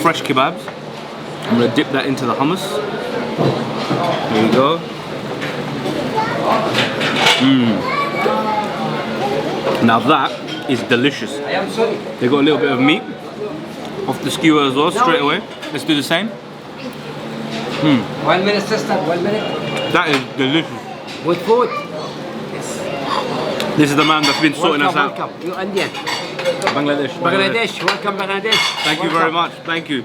fresh kebabs. I'm gonna dip that into the hummus. There you go. Now that is delicious. They got a little bit of meat off the skewer as well, straight away. Let's do the same. 1 minute, sister, 1 minute. That is delicious. With food. This is the man that's been sorting us out. Welcome, you Indian. Bangladesh. Bangladesh, welcome Bangladesh. Thank you very much. Thank you.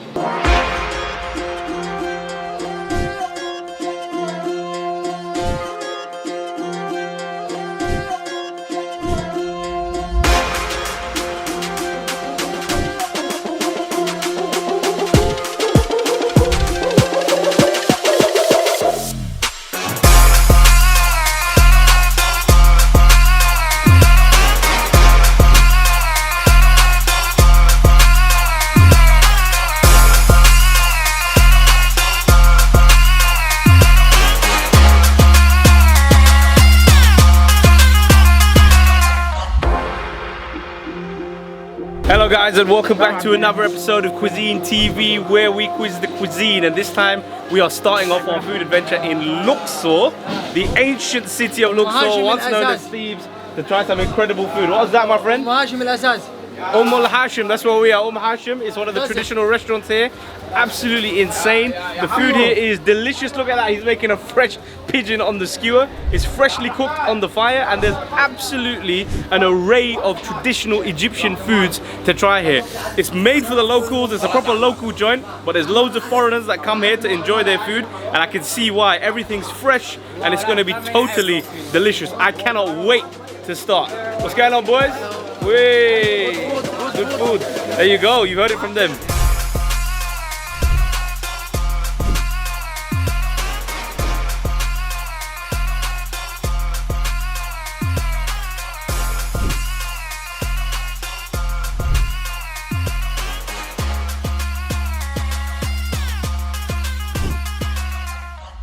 Hello guys, and welcome back to another episode of Cuisine TV, where we quiz the cuisine. And this time we are starting off our food adventure in Luxor, the ancient city of Luxor, once known as Thebes, to try some incredible food. What was that, my friend? Oum Hashem, that's where we are. Oum Hashem is one of the traditional restaurants here. Absolutely insane. The food here is delicious. Look at that, he's making a fresh pigeon on the skewer. It's freshly cooked on the fire, and there's absolutely an array of traditional Egyptian foods to try here. It's made for the locals, it's a proper local joint, but there's loads of foreigners that come here to enjoy their food, and I can see why. Everything's fresh and it's going to be totally delicious. I cannot wait to start. What's going on, boys? Way good food. There you go, you heard it from them.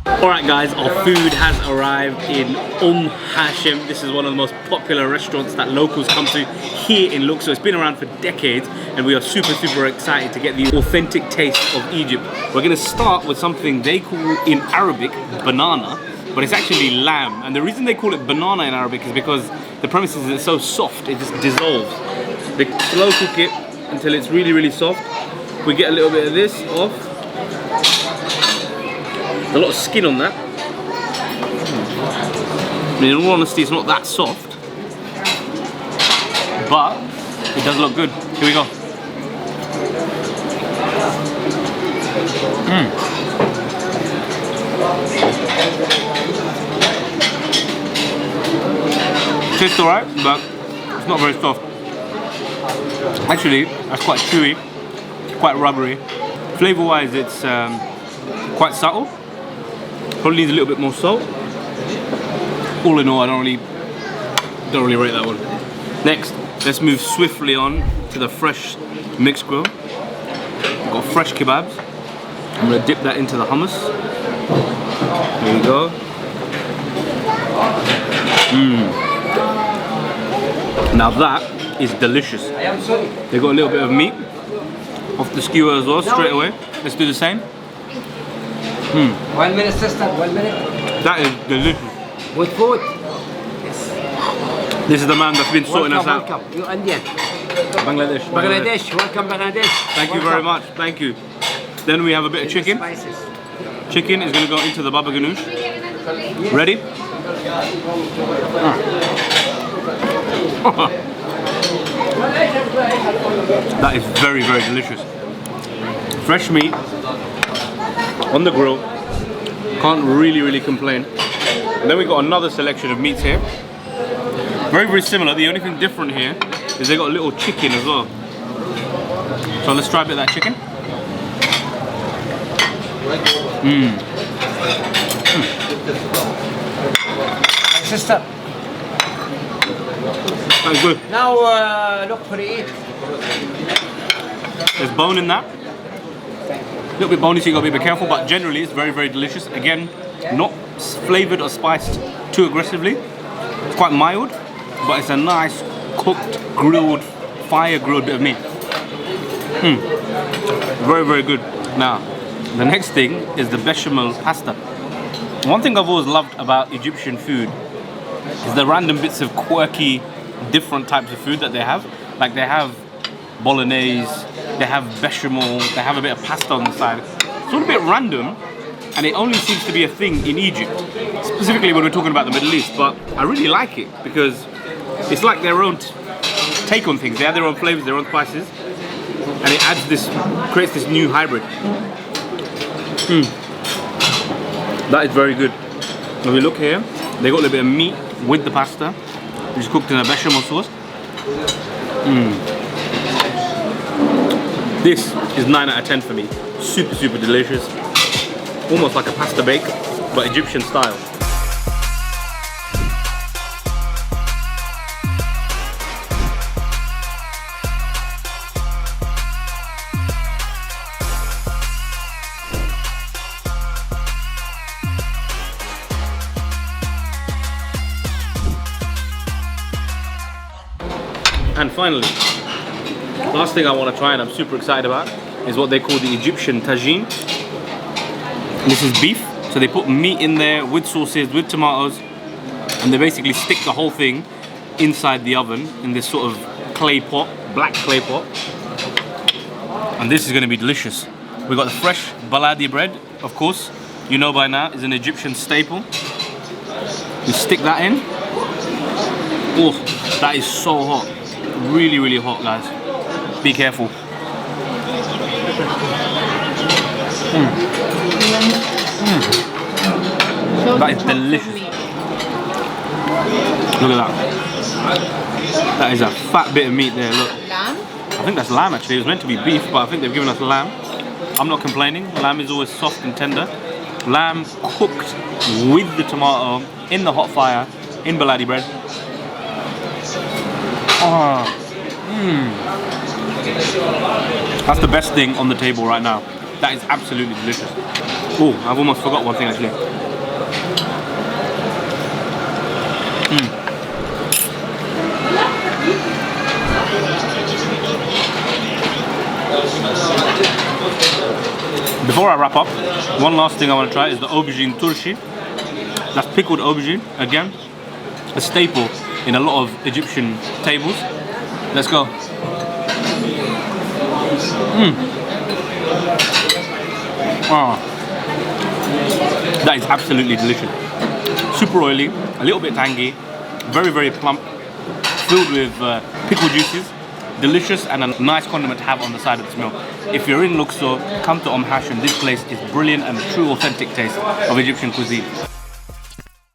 Alright guys, our food has arrived in Oum Hashem. This is one of the most popular restaurants that locals come to here in Luxor. It's been around for decades, and we are super excited to get the authentic taste of Egypt. We're going to start with something they call in Arabic banana, but it's actually lamb. And the reason they call it banana in Arabic is because the premise is it's so soft, it just dissolves. They slow cook it until it's really soft. We get a little bit of this off. A lot of skin on that. I mean, in all honesty, it's not that soft, but it does look good. Here we go. Tastes alright, but it's not very soft. Actually, that's quite chewy, quite rubbery. Flavor-wise, it's quite subtle. Probably needs a little bit more salt. All in all, I don't really rate that one. Next, let's move swiftly on to the fresh mixed grill. We've got fresh kebabs. I'm gonna dip that into the hummus. There you go. Now that is delicious. They got a little bit of meat off the skewer as well, straight away. Let's do the same. 1 minute, sister, 1 minute. That is delicious. With food. This is the man that's been sorting us out. Welcome, you Indian. Bangladesh. Welcome Bangladesh. Thank you very much. Thank you. Then we have a bit of chicken. Chicken is going to go into the baba ghanoush. Ready? That is very delicious. Fresh meat on the grill. Can't really complain. And then we got another selection of meats here. Very similar. The only thing different here is they got a little chicken as well. So let's try a bit of that chicken. Sister. That's good. Now look for it. There's bone in that. A little bit bony, so you gotta be careful, but generally it's very delicious. Again, not flavored or spiced too aggressively. It's quite mild, but it's a nice cooked, grilled, fire grilled bit of meat. Very, very good. Now, the next thing is the bechamel pasta. One thing I've always loved about Egyptian food is the random bits of quirky, different types of food that they have. Like they have bolognese, they have bechamel, they have a bit of pasta on the side. It's all a bit random, and it only seems to be a thing in Egypt, specifically when we're talking about the Middle East. But I really like it because it's like their own take on things. They have their own flavors, their own spices, and it adds this, creates this new hybrid. That is very good. When we look here, they got a little bit of meat with the pasta, which is cooked in a bechamel sauce. This is 9 out of 10 for me. Super, super delicious. Almost like a pasta bake, but Egyptian style. And finally, last thing I want to try and I'm super excited about is what they call the Egyptian tagine. This is beef, so they put meat in there with sauces, with tomatoes, and they basically stick the whole thing inside the oven in this sort of clay pot, black clay pot. And this is going to be delicious. We've got the fresh baladi bread, of course, you know by now, is an Egyptian staple. You stick that in. Oh, that is so hot. Really, really hot, guys. Be careful. That is delicious. Look at that. That is a fat bit of meat there, look. Lamb? I think that's lamb actually. It was meant to be beef, but I think they've given us lamb. I'm not complaining. Lamb is always soft and tender. Lamb cooked with the tomato in the hot fire in baladi bread. That's the best thing on the table right now. That is absolutely delicious. Oh, I've almost forgot one thing actually. Before I wrap up, one last thing I want to try is the aubergine torshi. That's pickled aubergine, again, a staple in a lot of Egyptian tables. Let's go. That is absolutely delicious. Super oily, a little bit tangy, very, very plump, filled with pickle juices. Delicious and a nice condiment to have on the side of this meal. If you're in Luxor, come to Oum Hashem. This place is brilliant and a true authentic taste of Egyptian cuisine.